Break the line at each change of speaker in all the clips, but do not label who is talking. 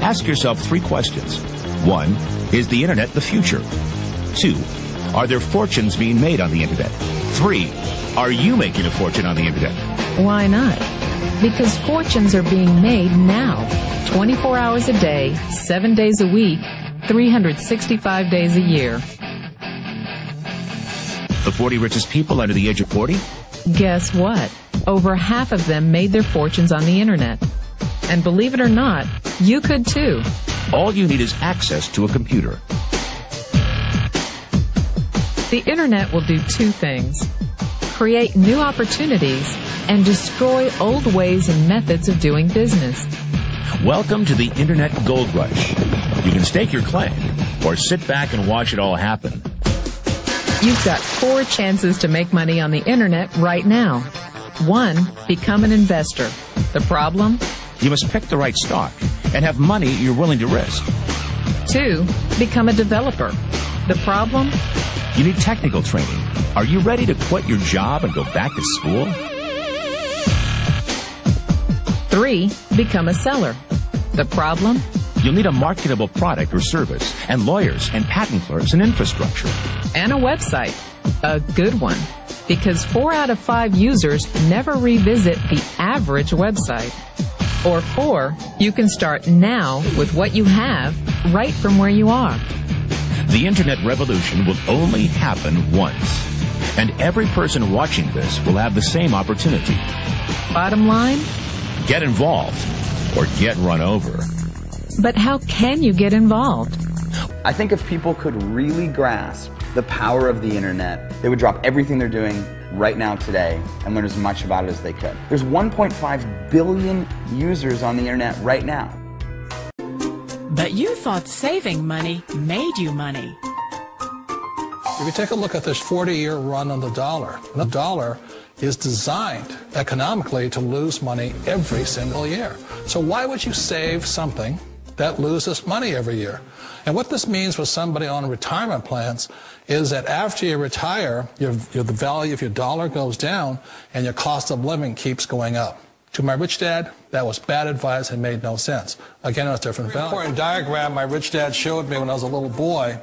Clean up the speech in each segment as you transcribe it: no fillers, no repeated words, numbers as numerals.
Ask yourself 3 questions. 1. Is the internet the future? 2. Are there fortunes being made on the internet? 3. Are you making a fortune on the internet?
Why not? Because fortunes are being made now. 24 hours a day, 7 days a week, 365 days a year.
The 40 richest people under the age of 40?
Guess what? Over half of them made their fortunes on the internet. And believe it or not, you could too.
All you need is access to a computer.
The internet will do 2 things: create new opportunities and destroy old ways and methods of doing business.
Welcome to the Internet Gold Rush. You can stake your claim or sit back and watch it all happen.
You've got 4 chances to make money on the internet right now. 1, become an investor. The problem?
You must pick the right stock and have money you're willing to risk.
2, become a developer. The problem?
You need technical training. Are you ready to quit your job and go back to school?
3, become a seller. The problem?
You'll need a marketable product or service, and lawyers and patent clerks and infrastructure.
And a website. A good one. Because 4 out of 5 users never revisit the average website. Or 4, you can start now with what you have right from where you are.
The internet revolution will only happen once. And every person watching this will have the same opportunity.
Bottom line?
Get involved or get run over.
But how can you get involved?
I think if people could really grasp the power of the internet, they would drop everything they're doing right now today and learn as much about it as they could. There's 1.5 billion users on the internet right now.
But you thought saving money made you money.
If you take a look at this 40-year run on the dollar is designed economically to lose money every single year. So why would you save something that loses money every year? And what this means for somebody on retirement plans is that after you retire, the value of your dollar goes down and your cost of living keeps going up. To my rich dad, that was bad advice and made no sense. Again, it was different value. An important diagram my rich dad showed me when I was a little boy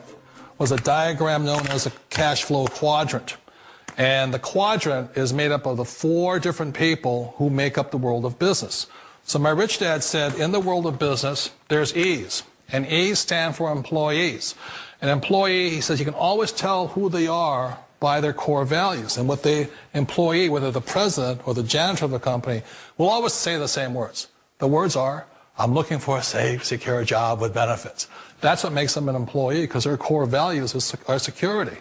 was a diagram known as a cash flow quadrant. And the quadrant is made up of the 4 different people who make up the world of business. So my rich dad said, in the world of business, there's E's. And E's stand for employees. An employee, he says, you can always tell who they are by their core values. And what the employee, whether the president or the janitor of the company, will always say the same words. The words are, I'm looking for a safe, secure job with benefits. That's what makes them an employee, because their core values are security.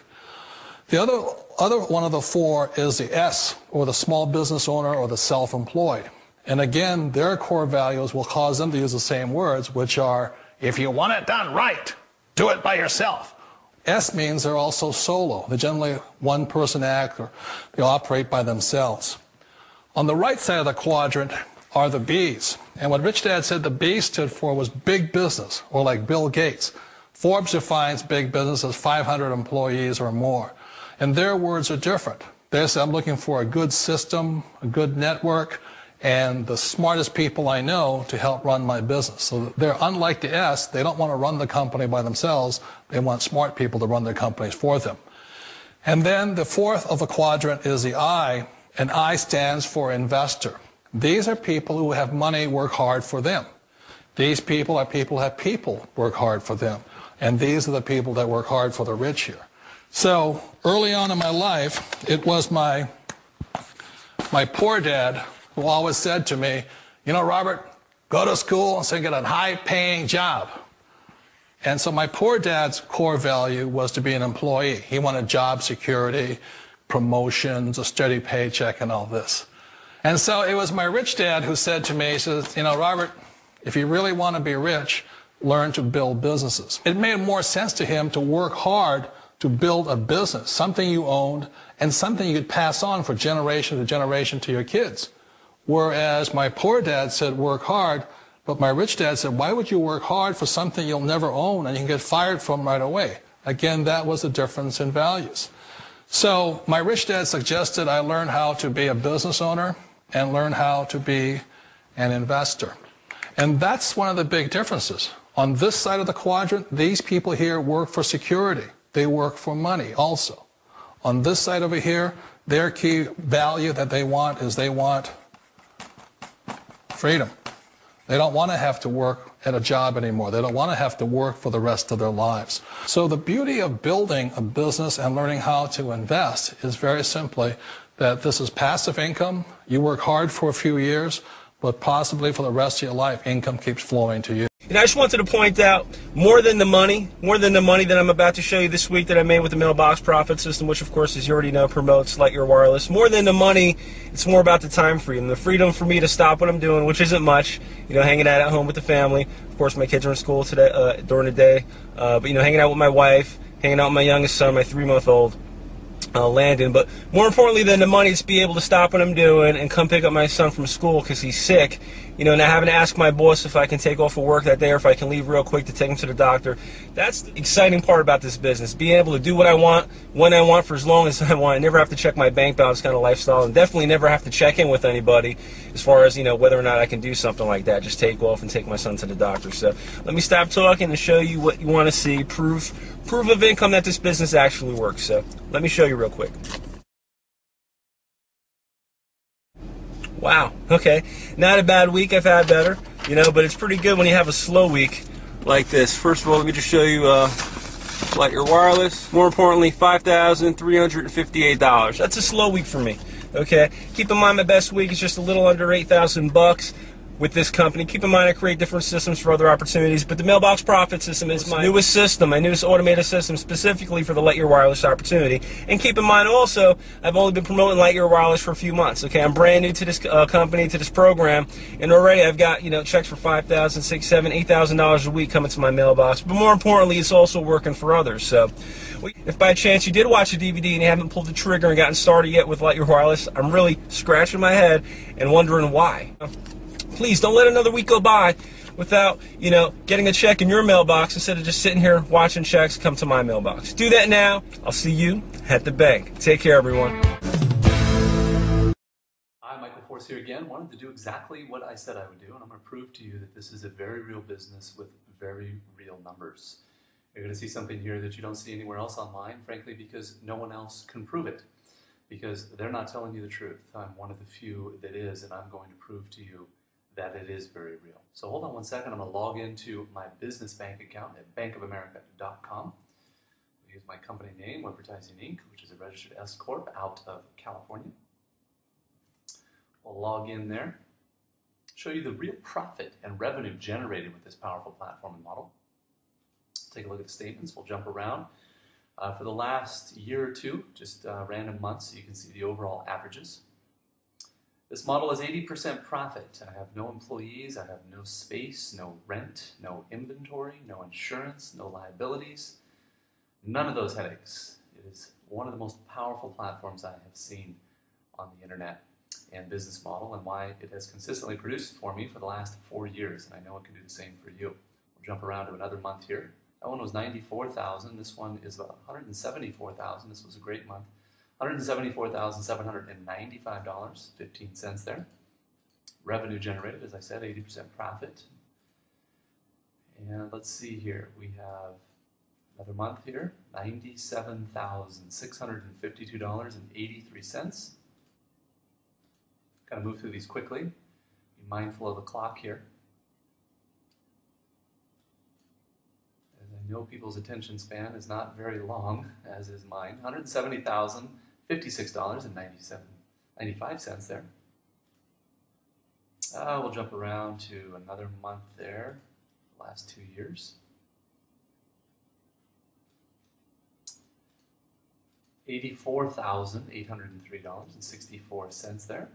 The other one of the 4 is the S, or the small business owner or the self-employed. And again, their core values will cause them to use the same words, which are, if you want it done right, do it by yourself. S means they're also solo. They're generally one-person act, or they operate by themselves. On the right side of the quadrant are the B's. And what Rich Dad said the B stood for was big business, or like Bill Gates. Forbes defines big business as 500 employees or more. And their words are different. They say, I'm looking for a good system, a good network, and the smartest people I know to help run my business. So they're unlike the S. They don't want to run the company by themselves. They want smart people to run their companies for them. And then the 4th of the quadrant is the I, and I stands for investor. These are people who have money work hard for them. These people are people who have people work hard for them. And these are the people that work hard for the rich here. So early on in my life, it was my poor dad who always said to me, you know, Robert, go to school and get a high-paying job. And so my poor dad's core value was to be an employee. He wanted job security, promotions, a steady paycheck, and all this. And so it was my rich dad who said to me, he says, you know, Robert, if you really want to be rich, learn to build businesses. It made more sense to him to work hard to build a business, something you owned, and something you could pass on for generation to generation to your kids. Whereas my poor dad said work hard, but my rich dad said, why would you work hard for something you'll never own and you can get fired from right away? Again, that was the difference in values. So my rich dad suggested I learn how to be a business owner and learn how to be an investor. And that's one of the big differences. On this side of the quadrant, these people here work for security. They work for money also. On this side over here, their key value that they want is they want freedom. They don't want to have to work at a job anymore. They don't want to have to work for the rest of their lives. So the beauty of building a business and learning how to invest is very simply that this is passive income. You work hard for a few years, but possibly for the rest of your life, income keeps flowing to you.
And I just wanted to point out, more than the money that I'm about to show you this week that I made with the mailbox profit system, which of course, as you already know, promotes Lightyear Wireless. More than the money, it's more about the time freedom. The freedom for me to stop what I'm doing, which isn't much, hanging out at home with the family. Of course, my kids are in school today, during the day. But hanging out with my wife, hanging out with my youngest son, my 3-month-old. Landon, but more importantly than the money, it's be able to stop what I'm doing and come pick up my son from school because he's sick, not having to ask my boss if I can take off of work that day or if I can leave real quick to take him to the doctor. That's the exciting part about this business, being able to do what I want, when I want, for as long as I want. I never have to check my bank balance kind of lifestyle, and definitely never have to check in with anybody as far as, whether or not I can do something like that, just take off and take my son to the doctor. So let me stop talking and show you what you want to see, proof of income that this business actually works. So let me show you real quick. Wow, okay, not a bad week. I've had better, but it's pretty good when you have a slow week like this. First of all, let me just show you Lightyear Wireless. More importantly, $5,358. That's a slow week for me. Okay, keep in mind my best week is just a little under $8,000 with this company. Keep in mind I create different systems for other opportunities, but the mailbox profit system is my newest system, my newest automated system specifically for the Lightyear Wireless opportunity. And keep in mind also, I've only been promoting Lightyear Wireless for a few months. Okay, I'm brand new to this company, to this program, and already I've got checks for $5,000, $6,000, $7,000, $8,000 a week coming to my mailbox. But more importantly, it's also working for others. So, if by chance you did watch the DVD and you haven't pulled the trigger and gotten started yet with Lightyear Wireless, I'm really scratching my head and wondering why. Please don't let another week go by without, getting a check in your mailbox instead of just sitting here watching checks come to my mailbox. Do that now. I'll see you at the bank. Take care, everyone.
Hi, Michael Force here again. Wanted to do exactly what I said I would do, and I'm going to prove to you that this is a very real business with very real numbers. You're going to see something here that you don't see anywhere else online, frankly, because no one else can prove it, because they're not telling you the truth. I'm one of the few that is, and I'm going to prove to you that it is very real. So hold on one second. I'm going to log into my business bank account at bankofamerica.com. Use my company name, Advertising Inc., which is a registered S Corp out of California. We'll log in there, show you the real profit and revenue generated with this powerful platform and model. Take a look at the statements. We'll jump around. For the last year or two, just random months, so you can see the overall averages. This model is 80% profit. I have no employees, I have no space, no rent, no inventory, no insurance, no liabilities, none of those headaches. It is one of the most powerful platforms I have seen on the internet and business model, and why it has consistently produced for me for the last 4 years, and I know it can do the same for you. We'll jump around to another month here. That one was $94,000. This one is about $174,000. This was a great month. $174,795, 15 cents there. Revenue generated, as I said, 80% profit. And let's see here, we have another month here, $97,652.83. Kind of move through these quickly. Be mindful of the clock here. As I know people's attention span is not very long, as is mine. $170,056.95 there. We'll jump around to another month there, last 2 years. $84,803.64 there.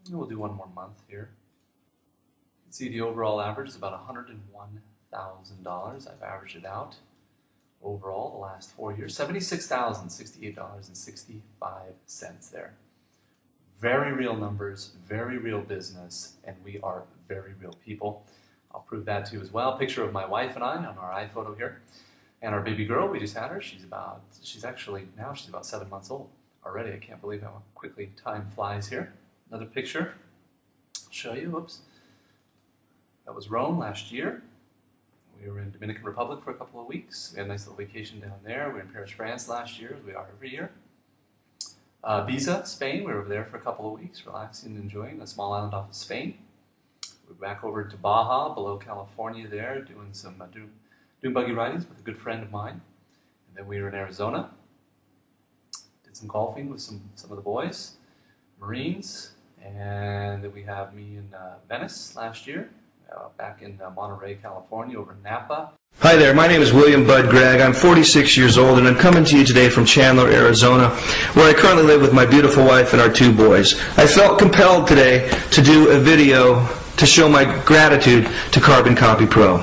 And we'll do one more month here. You can see the overall average is about $101,000. I've averaged it out overall the last 4 years. $76,068.65 there. Very real numbers, very real business, and we are very real people. I'll prove that to you as well. Picture of my wife and I on our iPhoto here. And our baby girl, we just had her. She's about 7 months old already. I can't believe how quickly time flies here. Another picture. I'll show you, whoops. That was Rome last year. We were in Dominican Republic for a couple of weeks. We had a nice little vacation down there. We were in Paris, France last year, as we are every year. Ibiza, Spain, we were over there for a couple of weeks, relaxing and enjoying a small island off of Spain. We're back over to Baja, below California there, doing some doing buggy ridings with a good friend of mine. And then we were in Arizona, did some golfing with some of the boys, Marines, and then we have me in Venice last year, back in Monterey, California, over in Napa.
Hi there, my name is William Bud Gregg. I'm 46 years old and I'm coming to you today from Chandler, Arizona, where I currently live with my beautiful wife and our 2 boys. I felt compelled today to do a video to show my gratitude to Carbon Copy Pro.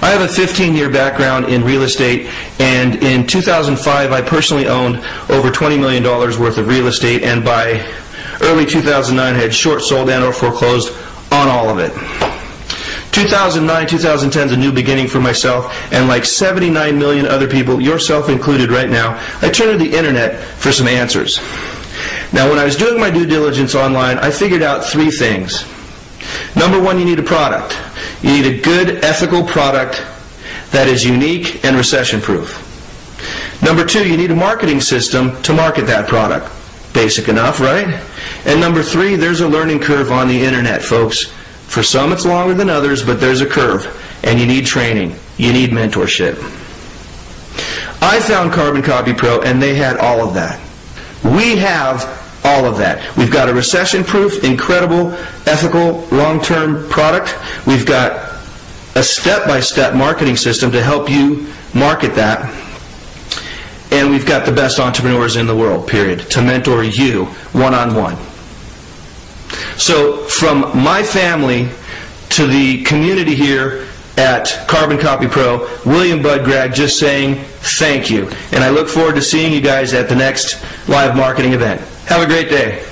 I have a 15-year background in real estate, and in 2005 I personally owned over $20 million worth of real estate, and by early 2009 had short sold and or foreclosed on all of it. 2009, 2010 is a new beginning for myself, and like 79 million other people, yourself included right now, I turned to the internet for some answers. Now, when I was doing my due diligence online, I figured out 3 things. Number 1, you need a product. You need a good, ethical product that is unique and recession-proof. Number 2, you need a marketing system to market that product. Basic enough, right? And number 3, there's a learning curve on the internet, folks. For some it's longer than others, but there's a curve, and you need training. You need mentorship. I found Carbon Copy Pro, and they had all of that. We have all of that. We've got a recession-proof, incredible, ethical, long-term product. We've got a step-by-step marketing system to help you market that. And we've got the best entrepreneurs in the world, period, to mentor you one-on-one. So from my family to the community here at Carbon Copy Pro, William Bud Gregg just saying thank you. And I look forward to seeing you guys at the next live marketing event. Have a great day.